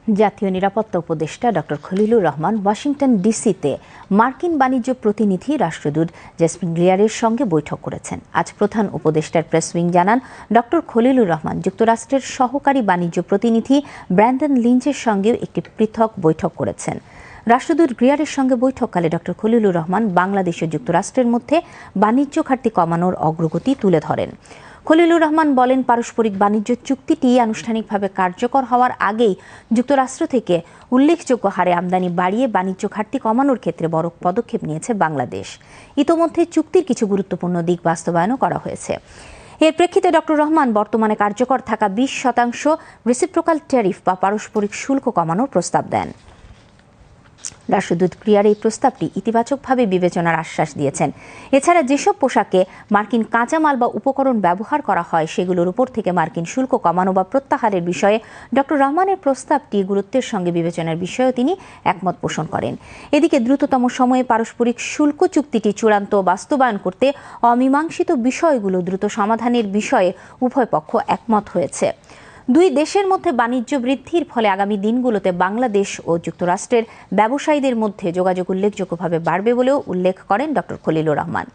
জাতীয় নিরাপত্তা উপদেষ্টা ডক্টর খলিলুর রহমান ওয়াশিংটন ডিসিতে মার্কিন বাণিজ্য প্রতিনিধি রাষ্ট্রদূত জেসমিন গ্রিয়ারের সঙ্গে বৈঠক করেছেন। আজ প্রধান উপদেষ্টার প্রেস উইং জানান, ডক্টর খলিলুর রহমান যুক্তরাষ্ট্রের সহকারী বাণিজ্য প্রতিনিধি ব্র্যান্ডন লিঞ্চের সঙ্গেও একটি পৃথক বৈঠক করেছেন। রাষ্ট্রদূত গ্রিয়ারের সঙ্গে বৈঠককালে ডক্টর খলিলুর রহমান বাংলাদেশ ও যুক্তরাষ্ট্রের মধ্যে বাণিজ্য ঘাটতি কমানোর অগ্রগতি তুলে ধরেন। খলিলুর রহমান বলেন, পারস্পরিক বাণিজ্য চুক্তিটি আনুষ্ঠানিকভাবে কার্যকর হওয়ার আগেই যুক্তরাষ্ট্র থেকে উল্লেখযোগ্য হারে আমদানি বাড়িয়ে বাণিজ্য ঘাটতি কমানোর ক্ষেত্রে বড় পদক্ষেপ নিয়েছে বাংলাদেশ। ইতোমধ্যে চুক্তির কিছু গুরুত্বপূর্ণ দিক বাস্তবায়নও করা হয়েছে। এর প্রেক্ষিতে ডক্টর রহমান বর্তমানে কার্যকর থাকা 20% রেসিপ্রোকাল ট্যারিফ বা পারস্পরিক শুল্ক কমানোর প্রস্তাব দেন। রাষ্ট্রদূত গ্রিয়ার এই প্রস্তাবটি ইতিবাচকভাবে বিবেচনার আশ্বাস দিয়েছেন। এছাড়া যেসব পোশাকে মার্কিন কাঁচামাল বা উপকরণ ব্যবহার করা হয় সেগুলোর উপর থেকে মার্কিন শুল্ক কমানো বা প্রত্যাহারের বিষয়ে ডক্টর রহমানের প্রস্তাবটি গুরুত্বের সঙ্গে বিবেচনার বিষয়েও তিনি একমত পোষণ করেন। এদিকে দ্রুততম সময়ে পারস্পরিক শুল্ক চুক্তিটি চূড়ান্ত বাস্তবায়ন করতে অমীমাংসিত বিষয়গুলো দ্রুত সমাধানের বিষয়ে উভয় পক্ষ একমত হয়েছে। দুই দেশের মধ্যে বাণিজ্য বৃদ্ধির ফলে আগামী দিনগুলোতে বাংলাদেশ ও যুক্তরাষ্ট্রের ব্যবসায়ীদের মধ্যে যোগাযোগ উল্লেখযোগ্যভাবে বাড়বে বলেও উল্লেখ করেন ডক্টর খলিলুর রহমান।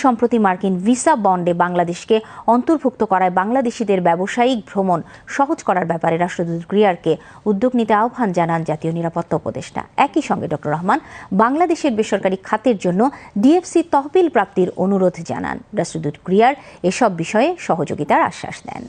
সম্প্রতি মার্কিন ভিসা বন্ডে বাংলাদেশকে অন্তর্ভুক্ত করায় বাংলাদেশিদের ব্যবসায়িক ভ্রমণ সহজ করার ব্যাপারে রাষ্ট্রদূত গ্রিয়ারকে উদ্যোগ নিতে আহ্বান জানান জাতীয় নিরাপত্তা উপদেষ্টা। একই সঙ্গে ডক্টর রহমান বাংলাদেশের বেসরকারি খাতের জন্য ডিএফসি তহবিল প্রাপ্তির অনুরোধ জানান। রাষ্ট্রদূত গ্রিয়ার এসব বিষয়ে সহযোগিতার আশ্বাস দেন।